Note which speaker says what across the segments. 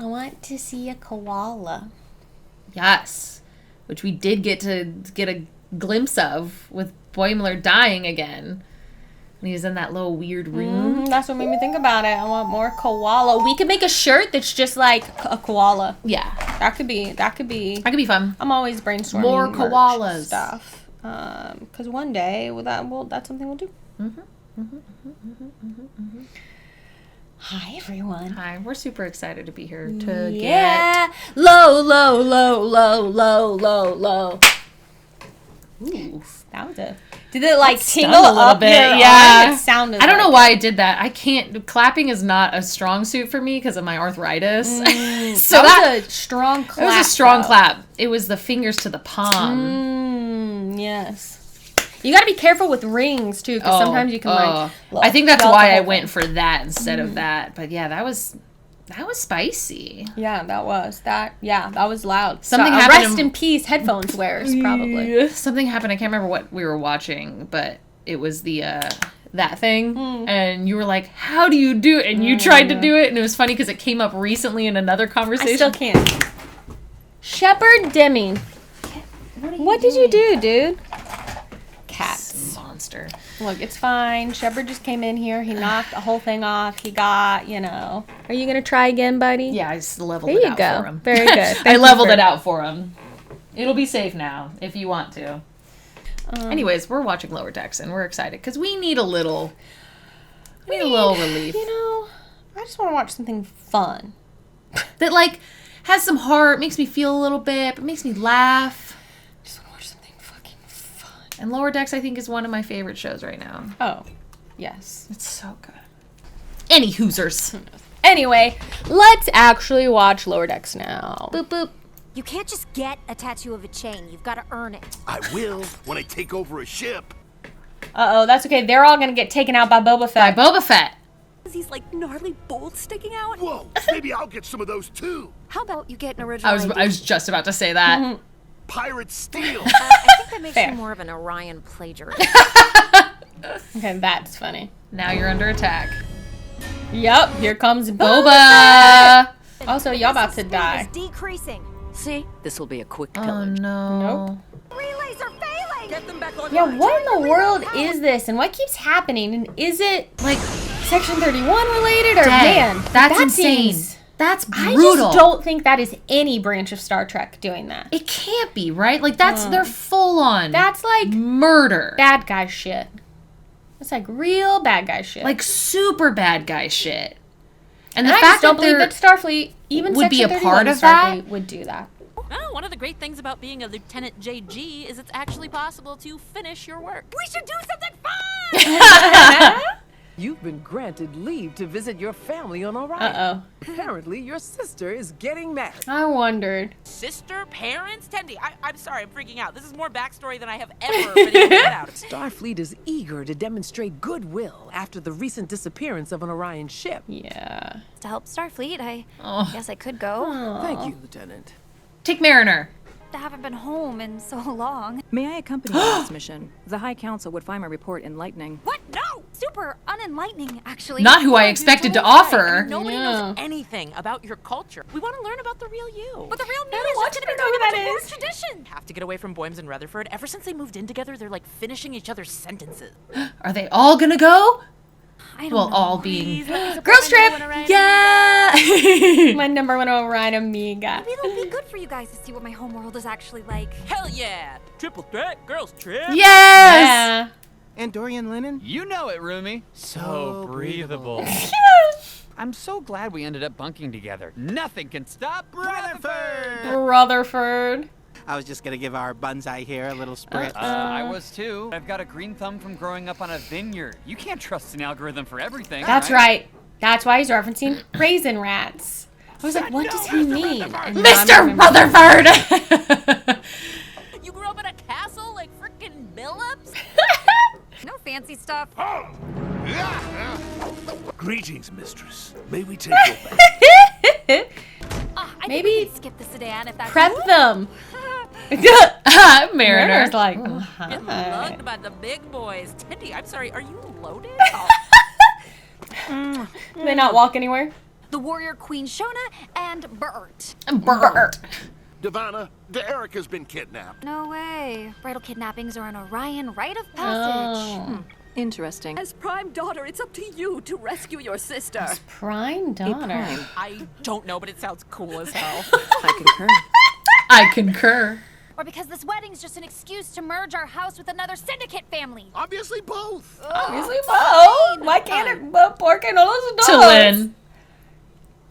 Speaker 1: I want to see a koala.
Speaker 2: Yes. Which we did get a glimpse of with Boimler dying again. And he was in that little weird room.
Speaker 1: That's what made me think about it. I want more koala. We could make a shirt that's just like a koala.
Speaker 2: Yeah.
Speaker 1: That could be
Speaker 2: fun.
Speaker 1: I'm always brainstorming
Speaker 2: more koalas
Speaker 1: stuff. Because one day that's something we'll do. Hi everyone.
Speaker 2: Hi, we're super excited to be here to
Speaker 1: get
Speaker 2: low.
Speaker 1: Ooh, that was did it like tingle
Speaker 2: a little
Speaker 1: up
Speaker 2: bit?
Speaker 1: Your
Speaker 2: Yeah.
Speaker 1: arm? It sounded.
Speaker 2: I don't know why I did that. I can't. Clapping is not a strong suit for me because of my arthritis. So
Speaker 1: that was a strong clap.
Speaker 2: It was a strong clap. It was the fingers to the palm.
Speaker 1: Yes. You got to be careful with rings too, because sometimes you can
Speaker 2: I think that's why I went for that instead of that. But yeah, that was spicy.
Speaker 1: Yeah, that was loud.
Speaker 2: Something happened.
Speaker 1: Rest in peace, headphones wearers probably.
Speaker 2: Something happened. I can't remember what we were watching, but it was the that thing, and you were like, "How do you do it?" And you tried to do it, and it was funny because it came up recently in another conversation.
Speaker 1: I still can't. Shepard Deming. What did you do, dude? Cats.
Speaker 2: Monster.
Speaker 1: Look, it's fine. Shepard just came in here. He knocked the whole thing off. He got, Are you going to try again, buddy?
Speaker 2: Yeah, I just leveled it out for him.
Speaker 1: Very good.
Speaker 2: I leveled it out for him. It'll be safe now, if you want to. Anyways, we're watching Lower Decks, and we're excited, because we need a little relief.
Speaker 1: I just want to watch something fun.
Speaker 2: That, has some heart, makes me feel a little bit, but makes me laugh. And Lower Decks, I think, is one of my favorite shows right now.
Speaker 1: Oh, yes.
Speaker 2: It's so good. Any Hoosers.
Speaker 1: Anyway, let's actually watch Lower Decks now.
Speaker 2: Boop, boop.
Speaker 3: You can't just get a tattoo of a chain. You've got to earn it.
Speaker 4: I will when I take over a ship.
Speaker 1: Uh-oh, that's okay. They're all going to get taken out by Boba Fett.
Speaker 2: By Boba Fett.
Speaker 3: These, gnarly bolts sticking out.
Speaker 4: Whoa, maybe I'll get some of those, too.
Speaker 3: How about you get an original
Speaker 2: I was just about to say that.
Speaker 4: Pirate steel.
Speaker 3: I think that makes you more of an Orion plagiarist.
Speaker 1: Okay, that's funny.
Speaker 2: Now you're under attack.
Speaker 1: Yep, here comes
Speaker 2: Boba.
Speaker 1: Also, y'all about to die.
Speaker 3: Decreasing.
Speaker 5: See, this will be a quick
Speaker 2: Oh
Speaker 5: pillage.
Speaker 2: no.
Speaker 1: Nope.
Speaker 3: Relays are failing.
Speaker 5: Get them back on.
Speaker 1: Yeah, what in the world is this, and what keeps happening? And is it Section 31 related, or man,
Speaker 2: that's insane. That's brutal.
Speaker 1: I just don't think that is any branch of Star Trek doing that.
Speaker 2: It can't be, right? That's they're full on.
Speaker 1: That's
Speaker 2: murder.
Speaker 1: Bad guy shit. That's real bad guy shit.
Speaker 2: Super bad guy shit. And
Speaker 1: I just don't believe that Starfleet, even
Speaker 2: would be a
Speaker 1: Section
Speaker 2: part
Speaker 1: 31
Speaker 2: of
Speaker 1: Starfleet,
Speaker 2: that,
Speaker 1: would do that.
Speaker 6: Well, one of the great things about being a Lieutenant JG is it's actually possible to finish your work.
Speaker 3: We should do something fun!
Speaker 5: You've been granted leave to visit your family on Orion.
Speaker 1: Uh-oh.
Speaker 5: Apparently, your sister is getting married.
Speaker 1: I wondered.
Speaker 6: Sister, parents, Tendi. I'm sorry, I'm freaking out. This is more backstory than I have ever been able to get out.
Speaker 5: Starfleet is eager to demonstrate goodwill after the recent disappearance of an Orion ship.
Speaker 1: Yeah.
Speaker 3: To help Starfleet, I guess I could go.
Speaker 5: Thank you, Lieutenant.
Speaker 2: Take Mariner.
Speaker 3: I haven't been home in so long.
Speaker 7: May I accompany you on this mission? The High Council would find my report enlightening.
Speaker 3: What? No! Super unenlightening, actually.
Speaker 2: Not who I expected to offer.
Speaker 6: Nobody knows anything about your culture. We want to learn about the real you.
Speaker 3: But the real me
Speaker 1: don't
Speaker 3: is
Speaker 1: want
Speaker 3: just
Speaker 1: to
Speaker 3: going to
Speaker 1: know
Speaker 3: be
Speaker 1: who that
Speaker 3: talking about
Speaker 1: is.
Speaker 3: tradition.
Speaker 6: Have to get away from Boymes and Rutherford. Ever since they moved in together, they're finishing each other's sentences.
Speaker 2: Are they all gonna go?
Speaker 3: I don't know.
Speaker 2: All being
Speaker 1: Girls trip!
Speaker 2: Yeah!
Speaker 1: My number one Orion amiga.
Speaker 3: Maybe it'll be good for you guys to see what my homeworld is actually like.
Speaker 6: Hell yeah! Triple threat, girls trip.
Speaker 2: Yes!
Speaker 1: Yeah.
Speaker 8: And Dorian Linen?
Speaker 9: You know it, Rumi. So breathable. I'm so glad we ended up bunking together. Nothing can stop Rutherford!
Speaker 1: Rutherford.
Speaker 8: I was just gonna give our bonsai here a little spritz.
Speaker 9: I was too. I've got a green thumb from growing up on a vineyard. You can't trust an algorithm for everything.
Speaker 1: That's right. That's why he's referencing Raisin Rats. I was like, what does he mean?
Speaker 2: Mr. Rutherford!
Speaker 6: You grew up in a castle like frickin' Billups?
Speaker 3: No fancy stuff.
Speaker 4: Greetings, mistress. May we take your back?
Speaker 3: I
Speaker 1: Maybe
Speaker 3: think we can skip the sedan if that's
Speaker 1: prep them.
Speaker 2: Mariner's
Speaker 1: like,
Speaker 6: Getting lugged by the big boys. Tendi, I'm sorry, are you loaded?
Speaker 1: do they not walk anywhere?
Speaker 3: the warrior Queen Shona, and Bert.
Speaker 2: Bert.
Speaker 4: Devana, Erica's been kidnapped.
Speaker 3: No way. Bridal kidnappings are an Orion rite of passage.
Speaker 7: Interesting.
Speaker 10: As Prime Daughter, it's up to you to rescue your sister.
Speaker 1: Prime daughter.
Speaker 6: I don't know, but it sounds cool as hell.
Speaker 7: I concur.
Speaker 2: I concur.
Speaker 3: Or because this wedding's just an excuse to merge our house with another syndicate family.
Speaker 4: Obviously both.
Speaker 1: Obviously, why can't it pork and all those dogs?
Speaker 2: To Lynn.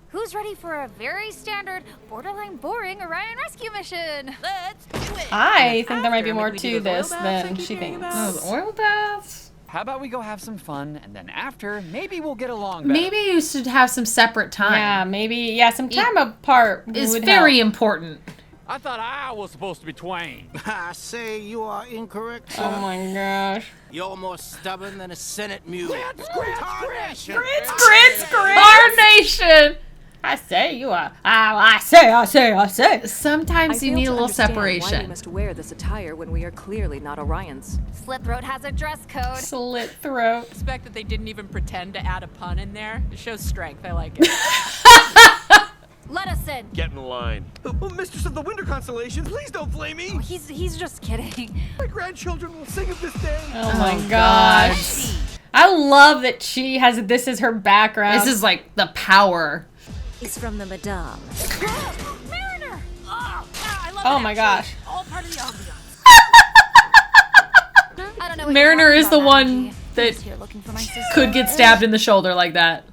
Speaker 3: Who's ready for a very standard, borderline boring Orion rescue mission?
Speaker 6: Let's do it.
Speaker 1: I think there might be
Speaker 5: After,
Speaker 1: more
Speaker 5: maybe we
Speaker 1: to
Speaker 5: do those
Speaker 1: this
Speaker 5: oil baths I
Speaker 1: than
Speaker 5: keep
Speaker 1: she
Speaker 5: hearing
Speaker 1: thinks.
Speaker 5: about.
Speaker 2: Oh, the oil baths.
Speaker 9: How about we go have some fun, and then after, maybe we'll get along better.
Speaker 2: Maybe you should have some separate time.
Speaker 1: Yeah, maybe. Yeah, some time apart
Speaker 2: Is
Speaker 1: would
Speaker 2: very
Speaker 1: help.
Speaker 2: important.
Speaker 9: I thought I was supposed to be Twain.
Speaker 8: I say you are incorrect, sir.
Speaker 1: Oh my gosh.
Speaker 8: You're more stubborn than a Senate mule. Tarnation.
Speaker 1: Grits.
Speaker 2: Carnation.
Speaker 1: I say you are. I say.
Speaker 2: Sometimes
Speaker 7: I
Speaker 2: you
Speaker 7: fail
Speaker 2: need
Speaker 7: to
Speaker 2: a little
Speaker 7: understand Why we
Speaker 2: separation.
Speaker 7: must wear this attire when we are clearly not Orions.
Speaker 3: Slitthroat has a dress code.
Speaker 1: Slit throat.
Speaker 6: Respect that they didn't even pretend to add a pun in there. It shows strength. I like it.
Speaker 3: Let us in.
Speaker 4: Get in line.
Speaker 11: Oh, Mistress of the Winter Constellation, please don't flame me.
Speaker 3: He's just kidding.
Speaker 11: My grandchildren will sing of this day.
Speaker 1: Oh my gosh. I love that she has this as her background.
Speaker 2: This is like the power.
Speaker 3: He's from the Madame. Mariner! I love
Speaker 1: Oh
Speaker 3: it,
Speaker 1: my
Speaker 3: actually.
Speaker 1: gosh.
Speaker 3: All part of the ambiance. I don't know what
Speaker 2: Mariner
Speaker 3: you're
Speaker 2: is the
Speaker 3: talking about,
Speaker 2: one
Speaker 3: Angie.
Speaker 2: that
Speaker 3: I'm just here looking for my sister.
Speaker 2: could get stabbed in the shoulder like that.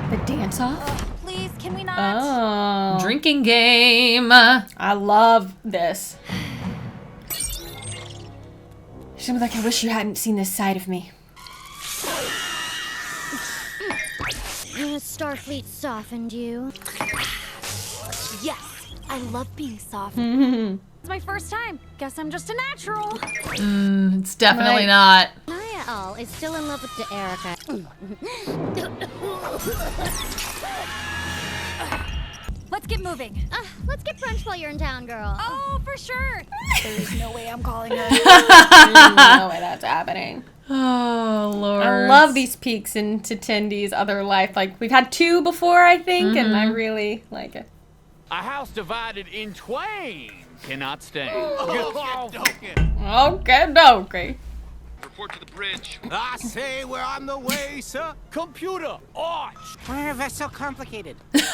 Speaker 1: the dance off.
Speaker 3: Please, can we not?
Speaker 1: Oh.
Speaker 2: Drinking game.
Speaker 1: I love this. She's gonna be like, I wish you hadn't seen this side of me.
Speaker 3: Starfleet softened you. Yes, I love being softened. It's my first time. Guess I'm just a natural.
Speaker 2: It's definitely
Speaker 1: Right.
Speaker 2: not.
Speaker 3: Niall is still in love with the Erica. Let's get moving.
Speaker 10: Let's get brunch while you're in town, girl.
Speaker 3: Oh, for sure. There's no way I'm calling her.
Speaker 1: No way that's happening.
Speaker 2: Oh, Lord.
Speaker 1: I love these peeks into Tendi's other life. Like, we've had 2 before, I think, and I really like it.
Speaker 9: A house divided in twain cannot stand.
Speaker 1: Okay, dokey.
Speaker 4: Report to the bridge.
Speaker 8: I say we're on the way, sir.
Speaker 9: Computer, arch.
Speaker 8: Why are they so complicated?
Speaker 1: That's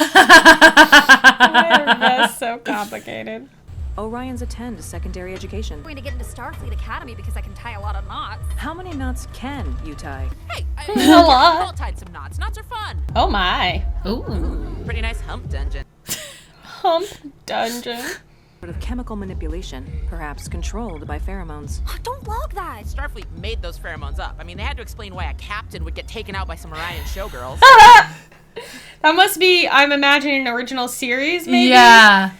Speaker 1: so complicated.
Speaker 7: Orions attend a secondary education.
Speaker 3: I'm going to get into Starfleet Academy because I can tie a lot of knots.
Speaker 7: How many knots can you tie?
Speaker 6: Hey,
Speaker 1: A lot.
Speaker 6: We've all tied some knots. Knots are fun.
Speaker 1: Oh my.
Speaker 2: Ooh.
Speaker 6: Pretty nice hump dungeon.
Speaker 1: Hump dungeon.
Speaker 7: Sort of chemical manipulation, perhaps controlled by pheromones.
Speaker 3: Don't log that.
Speaker 6: Starfleet made those pheromones up. I mean, they had to explain why a captain would get taken out by some Orion showgirls.
Speaker 1: That must be, I'm imagining, an original series, maybe?
Speaker 2: Yeah.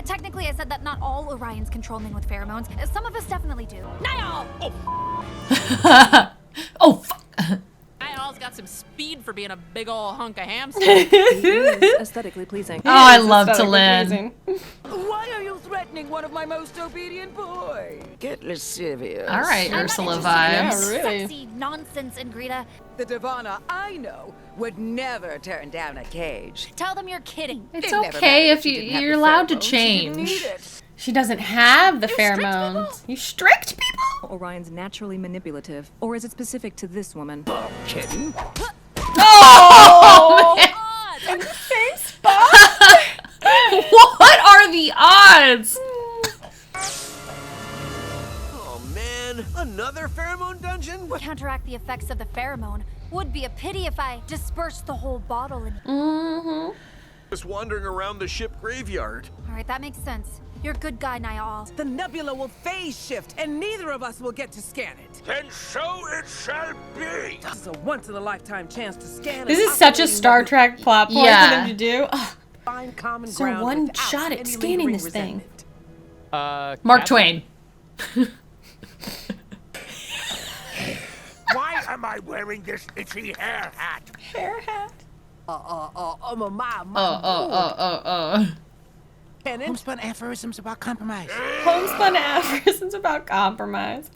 Speaker 3: Technically, I said that not all Orions control men with pheromones. Some of us definitely do. Niall!
Speaker 2: Oh, fuck.
Speaker 6: Niall's got some speed for being a big ol' hunk of hamster.
Speaker 7: It is aesthetically pleasing.
Speaker 2: Oh, I love to
Speaker 1: Aesthetically
Speaker 2: Lynn.
Speaker 1: pleasing.
Speaker 5: Why are you threatening one of my most obedient boys? Get lascivious.
Speaker 2: All right, Ursula vibes.
Speaker 1: Yeah, really.
Speaker 3: Sexy nonsense, Ingrita.
Speaker 5: The Devana I know would never turn down a cage.
Speaker 3: Tell them you're kidding.
Speaker 2: It's
Speaker 5: It never
Speaker 2: okay
Speaker 5: mattered
Speaker 2: if
Speaker 5: she didn't have
Speaker 2: you're
Speaker 5: the
Speaker 2: allowed to
Speaker 5: pheromones. She didn't need
Speaker 2: change.
Speaker 5: it.
Speaker 1: She doesn't have the
Speaker 3: strict
Speaker 1: pheromones. You strict people?
Speaker 7: Orion's naturally manipulative, or is it specific to this woman?
Speaker 5: Kidding?
Speaker 1: Oh! In the same spot?
Speaker 2: What are the odds?
Speaker 11: Oh man, another pheromone dungeon?
Speaker 3: Counteract the effects of the pheromone. Would be a pity if I dispersed the whole bottle in.
Speaker 11: Just wandering around the ship graveyard.
Speaker 3: All right, that makes sense. You're a good guy, Niall.
Speaker 5: The nebula will phase shift, and neither of us will get to scan it.
Speaker 4: Then so it shall be.
Speaker 5: This is a once-in-a-lifetime chance to scan.
Speaker 1: This
Speaker 5: an
Speaker 1: is such a
Speaker 5: operating
Speaker 1: Star
Speaker 5: nebula.
Speaker 1: Trek plot point
Speaker 2: Yeah.
Speaker 1: for them to do. Ugh.
Speaker 5: Find common
Speaker 1: So
Speaker 5: ground
Speaker 1: one
Speaker 5: without
Speaker 1: shot at
Speaker 5: any
Speaker 1: scanning
Speaker 5: lingering
Speaker 1: this thing.
Speaker 5: resentment.
Speaker 2: Mark
Speaker 9: Captain?
Speaker 2: Twain.
Speaker 4: Why am I wearing this itchy hair hat?
Speaker 1: Hair hat.
Speaker 5: My penance.
Speaker 8: Homespun aphorisms about compromise.
Speaker 1: Homespun aphorisms about compromise.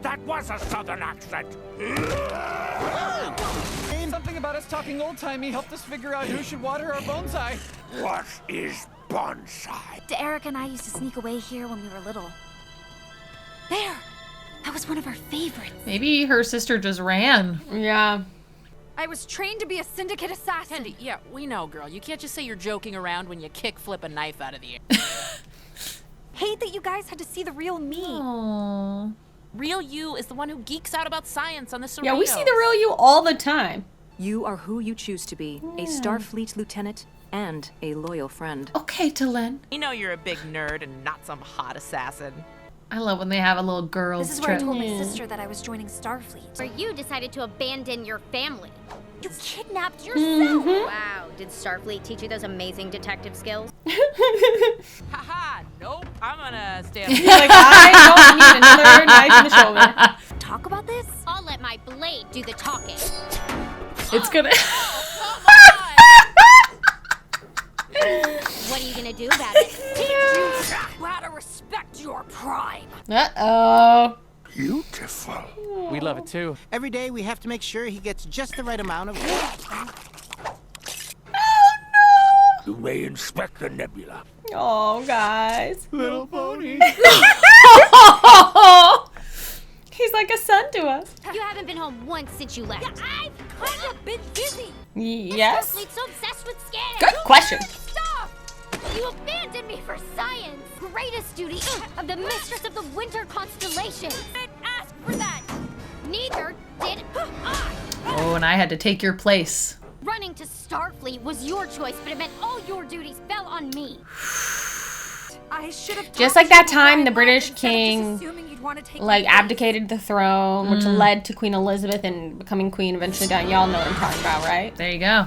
Speaker 4: That was a southern accent.
Speaker 9: Something about us talking old-timey helped us figure out who should water our bonsai.
Speaker 4: What is bonsai?
Speaker 3: Eric and I used to sneak away here when we were little. There! That was one of our favorites.
Speaker 2: Maybe her sister just ran.
Speaker 1: Yeah.
Speaker 3: I was trained to be a syndicate assassin.
Speaker 6: Tendi, yeah, we know, girl. You can't just say you're joking around when you flip a knife out of the air.
Speaker 3: Hate that you guys had to see the real me.
Speaker 2: Aww.
Speaker 6: Real you is the one who geeks out about science on the Cerritos.
Speaker 1: Yeah, we see the real you all the time.
Speaker 7: You are who you choose to be, a Starfleet lieutenant and a loyal friend.
Speaker 2: Okay, Talin.
Speaker 6: We know you're a big nerd and not some hot assassin.
Speaker 2: I love when they have a little girls
Speaker 3: This is where I
Speaker 2: trip.
Speaker 3: told my sister that I was joining Starfleet.
Speaker 10: Or you decided to abandon your family.
Speaker 3: You kidnapped yourself!
Speaker 10: Wow, did Starfleet teach you those amazing detective skills?
Speaker 6: Haha, nope. I'm gonna stand.
Speaker 1: He's like, I don't need another knife in the shoulder.
Speaker 3: Talk about this?
Speaker 10: I'll let my blade do the talking.
Speaker 2: It's gonna.
Speaker 10: What are you gonna do about it?
Speaker 3: Teach you how to respect your prime.
Speaker 1: Uh-oh.
Speaker 4: Beautiful.
Speaker 9: We love it too.
Speaker 8: Every day we have to make sure he gets just the right amount of
Speaker 4: You may inspect the nebula.
Speaker 1: Oh, guys.
Speaker 9: Little pony.
Speaker 1: He's like a son to us.
Speaker 10: You haven't been home once since you left.
Speaker 3: I've kind of been busy.
Speaker 1: Yes.
Speaker 10: Starfleet's so obsessed with scans.
Speaker 1: Good question.
Speaker 3: Stop!
Speaker 10: You abandoned me for science. Greatest duty of the mistress of the winter constellation.
Speaker 3: I didn't ask for that.
Speaker 10: Neither did I.
Speaker 2: Oh, and I had to take your place.
Speaker 10: Running to Starfleet was your choice, but it meant all your duties fell on me.
Speaker 3: I should have
Speaker 1: Just
Speaker 3: talked
Speaker 1: like
Speaker 3: to
Speaker 1: that
Speaker 3: you
Speaker 1: time
Speaker 3: before
Speaker 1: the
Speaker 3: I
Speaker 1: British
Speaker 3: left instead of just
Speaker 1: king,
Speaker 3: assuming you'd want to take
Speaker 1: like,
Speaker 3: my place.
Speaker 1: abdicated the throne, which led to Queen Elizabeth and becoming queen eventually dying. Y'all know what I'm talking about, right?
Speaker 2: There you go.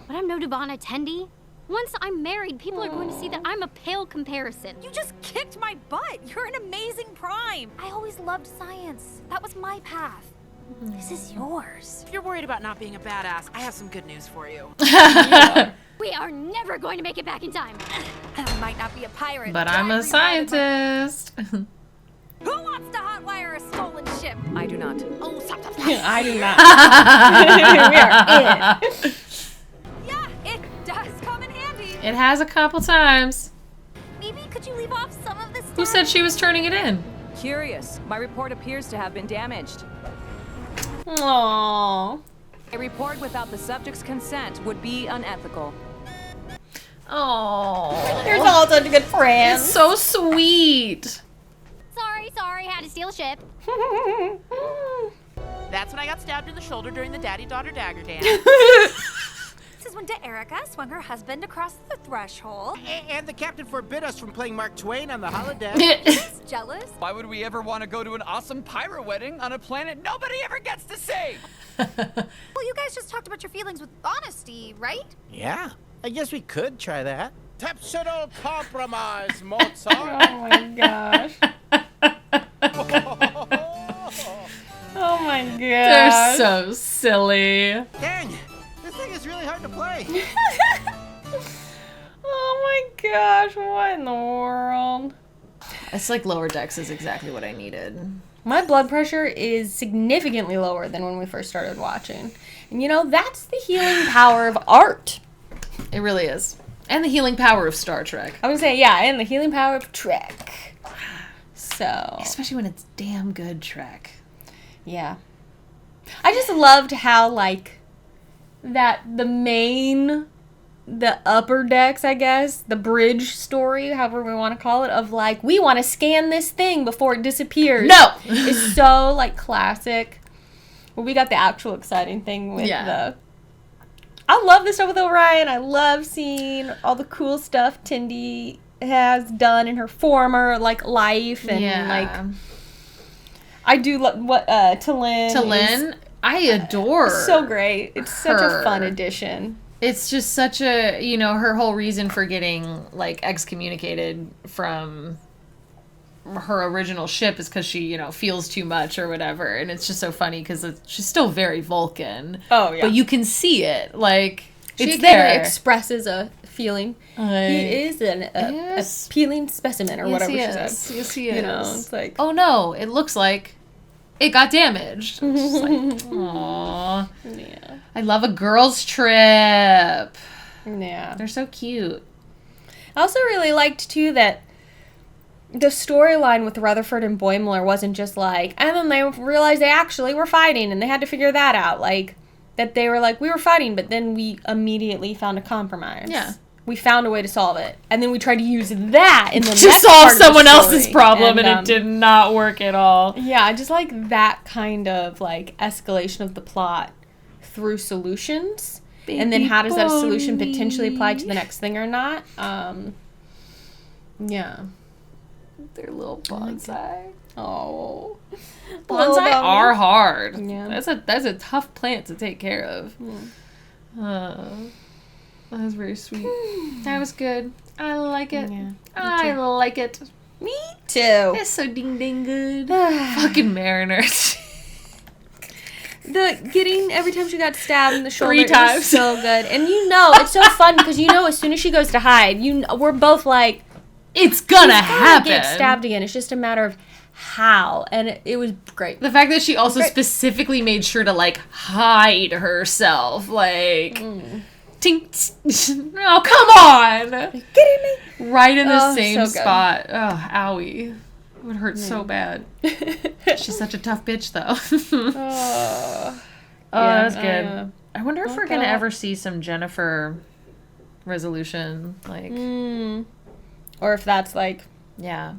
Speaker 10: But I'm no Devana Tendi. Once I'm married, people are going to see that I'm a pale comparison.
Speaker 3: You just kicked my butt. You're an amazing prime. I always loved science. That was my path. This is yours.
Speaker 6: If you're worried about not being a badass, I have some good news for you.
Speaker 10: We are never going to make it back in time.
Speaker 3: I might not be a pirate,
Speaker 2: But I'm a
Speaker 3: I rerouted
Speaker 2: scientist.
Speaker 3: my- Who wants to hotwire a stolen ship?
Speaker 7: I do not.
Speaker 3: Oh, stop.
Speaker 1: I do not. We are in.
Speaker 3: Yeah, it does come in handy.
Speaker 2: It has a couple times.
Speaker 3: Maybe could you leave off some of this stuff?
Speaker 2: Who said she was turning it in?
Speaker 7: Curious. My report appears to have been damaged.
Speaker 1: Aww.
Speaker 7: A report without the subject's consent would be unethical.
Speaker 2: Oh,
Speaker 1: You're all such good friends.
Speaker 2: it's so sweet.
Speaker 10: Sorry, had to steal a ship.
Speaker 6: That's when I got stabbed in the shoulder during the daddy-daughter dagger dance.
Speaker 3: This is when Erica swung her husband across the threshold.
Speaker 8: And the captain forbid us from playing Mark Twain on the holodeck.
Speaker 3: He's jealous.
Speaker 9: Why would we ever want to go to an awesome pirate wedding on a planet nobody ever gets to see?
Speaker 3: Well, you guys just talked about your feelings with honesty, right?
Speaker 8: Yeah, I guess we could try that. Tepsido compromise, Mozart.
Speaker 1: Oh my gosh. Oh my gosh.
Speaker 2: They're so silly.
Speaker 8: Dang, this thing is really hard to play.
Speaker 1: Oh my gosh, what in the world?
Speaker 2: It's like Lower Decks is exactly what I needed.
Speaker 1: My blood pressure is significantly lower than when we first started watching. And you know, that's the healing power of art.
Speaker 2: It really is. And the healing power of Star Trek.
Speaker 1: I would say, yeah, and the healing power of Trek. So,
Speaker 2: Especially when it's damn good Trek.
Speaker 1: yeah. I just loved how, like, that the upper decks, I guess, the bridge story, however we want to call it, of like, we want to scan this thing before it disappears.
Speaker 2: No!
Speaker 1: It's so, like, classic. Well, we got the actual exciting thing with
Speaker 2: Yeah.
Speaker 1: I love the stuff with Orion. I love seeing all the cool stuff Tendi has done in her former, like, life. And, like, I do love what, Talin.
Speaker 2: I adore
Speaker 1: So great. It's such a
Speaker 2: her.
Speaker 1: fun addition.
Speaker 2: It's just such a, you know, her whole reason for getting, like, excommunicated from her original ship is because she, you know, feels too much or whatever. And it's just so funny because she's still very Vulcan.
Speaker 1: Oh, yeah.
Speaker 2: But you can see it. Like,
Speaker 1: She
Speaker 2: it's
Speaker 1: kind
Speaker 2: there.
Speaker 1: of expresses a feeling. He is a peeling specimen or whatever she said.
Speaker 2: Yes, he is.
Speaker 1: You know, it's like,
Speaker 2: Oh, no, it looks like it got damaged. It's just like, aww.
Speaker 1: Yeah.
Speaker 2: I love a girls' trip.
Speaker 1: Yeah.
Speaker 2: They're so cute.
Speaker 1: I also really liked, too, that the storyline with Rutherford and Boimler wasn't just like, and then they realized they actually were fighting, and they had to figure that out. Like, that they were like, we were fighting, but then we immediately found a compromise.
Speaker 2: Yeah.
Speaker 1: We found a way to solve it. And then we tried to use that in the
Speaker 2: to
Speaker 1: next
Speaker 2: solve
Speaker 1: part of the
Speaker 2: someone
Speaker 1: story.
Speaker 2: else's problem, and
Speaker 1: And
Speaker 2: it did not work at all.
Speaker 1: Yeah, I just like that kind of, like, escalation of the plot through solutions. And then how does that solution potentially apply to the next thing or not? Yeah.
Speaker 2: Their little bonsai.
Speaker 1: Oh.
Speaker 2: Bonsai are hard.
Speaker 1: Yeah.
Speaker 2: That's a tough plant to take care of. That was very sweet. That was good. I like it.
Speaker 1: Yeah,
Speaker 2: I like it.
Speaker 1: Me too.
Speaker 2: It's so ding ding good. Fucking Mariner.
Speaker 1: The getting every time she got stabbed in the shoulder
Speaker 2: 3 times.
Speaker 1: was so good. And it's so fun because as soon as she goes to hide, we're both like,
Speaker 2: it's gonna
Speaker 1: she's
Speaker 2: happen.
Speaker 1: Get stabbed again. It's just a matter of how, and it was great.
Speaker 2: The fact that she also specifically made sure to like hide herself, like, tink. Oh, come on!
Speaker 1: Are you kidding me?
Speaker 2: Right in the same
Speaker 1: so good.
Speaker 2: spot. Oh, owie. It would hurt so bad. She's such a tough bitch, though. That was good. I wonder if we're gonna ever see some Jennifer resolution, like,
Speaker 1: or if that's like,
Speaker 2: yeah,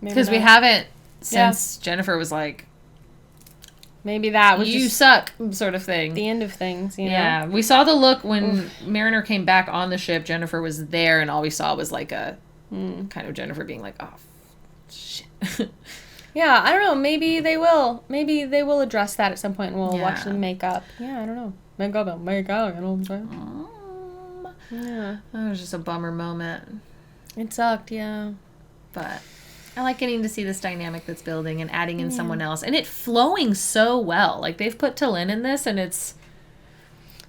Speaker 2: because we haven't since Jennifer was like,
Speaker 1: maybe that was
Speaker 2: you
Speaker 1: just
Speaker 2: suck sort of thing.
Speaker 1: the end of things. You know?
Speaker 2: Yeah, we saw the look when Mariner came back on the ship. Jennifer was there, and all we saw was like a kind of Jennifer being like, "Oh, shit."
Speaker 1: Yeah, I don't know. Maybe they will. Maybe they will address that at some point, and we'll watch them make up. Yeah, I don't know. Make up. You know what I'm saying? Yeah,
Speaker 2: that was just a bummer moment.
Speaker 1: It sucked. Yeah,
Speaker 2: but I like getting to see this dynamic that's building and adding in someone else, and it flowing so well. Like, they've put T'Lyn in this, and it's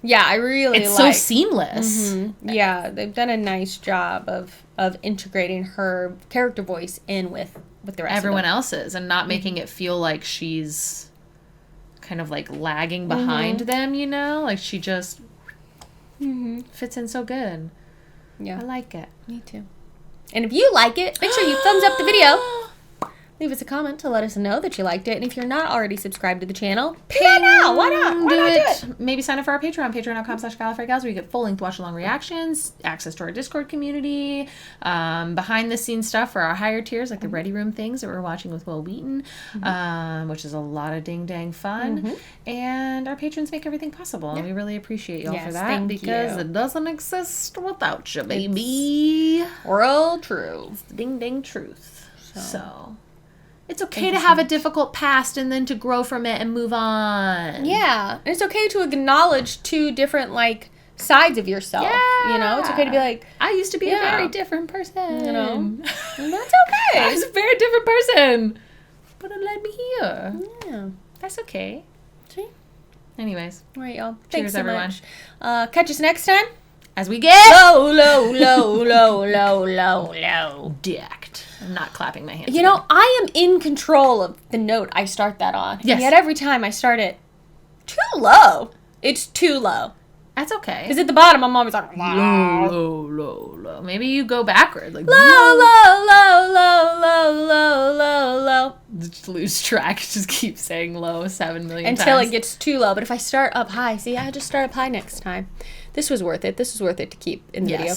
Speaker 1: I really
Speaker 2: it's so seamless.
Speaker 1: Yeah, they've done a nice job of integrating her character voice in with the rest
Speaker 2: everyone
Speaker 1: of them.
Speaker 2: else's, and not making it feel like she's kind of like lagging behind them. You know, like she just fits in so good.
Speaker 1: Yeah,
Speaker 2: I like it.
Speaker 1: Me too. And if you like it, make sure you thumbs up the video. Leave us a comment to let us know that you liked it. And if you're not already subscribed to the channel, do that now. Why not? Why not do it?
Speaker 2: Maybe sign up for our Patreon, patreon.com/GallifreyGals, where you get full-length watch-along reactions, access to our Discord community, behind-the-scenes stuff for our higher tiers, like the Ready Room things that we're watching with Will Wheaton, which is a lot of ding-dang fun. And our patrons make everything possible, and we really appreciate y'all for that, because it doesn't exist without you, baby.
Speaker 1: Real true.
Speaker 2: It's the ding-dang truth. So it's okay to have a difficult past and then to grow from it and move on.
Speaker 1: Yeah. And it's okay to acknowledge 2 different, like, sides of yourself. Yeah. You know? It's okay to be like,
Speaker 2: I used to be a very different person.
Speaker 1: You know? And that's okay.
Speaker 2: I was a very different person. But it led me here.
Speaker 1: Yeah.
Speaker 2: That's okay.
Speaker 1: See?
Speaker 2: Anyways.
Speaker 1: All right, y'all.
Speaker 2: Cheers,
Speaker 1: Thanks so
Speaker 2: everyone.
Speaker 1: Much. Catch us next time.
Speaker 2: As we get
Speaker 1: low.
Speaker 2: decked. I'm not clapping my hands.
Speaker 1: You know, I am in control of the note I start that on.
Speaker 2: Yes.
Speaker 1: And yet every time I start it too low. It's too low.
Speaker 2: That's okay.
Speaker 1: Because at the bottom, I'm always like,
Speaker 2: low. Maybe you go backward. Like,
Speaker 1: low.
Speaker 2: Just lose track. Just keep saying low 7 million times.
Speaker 1: Until it gets too low. But if I start up high, see, I just start up high next time. This was worth it. This was worth it to keep in the video.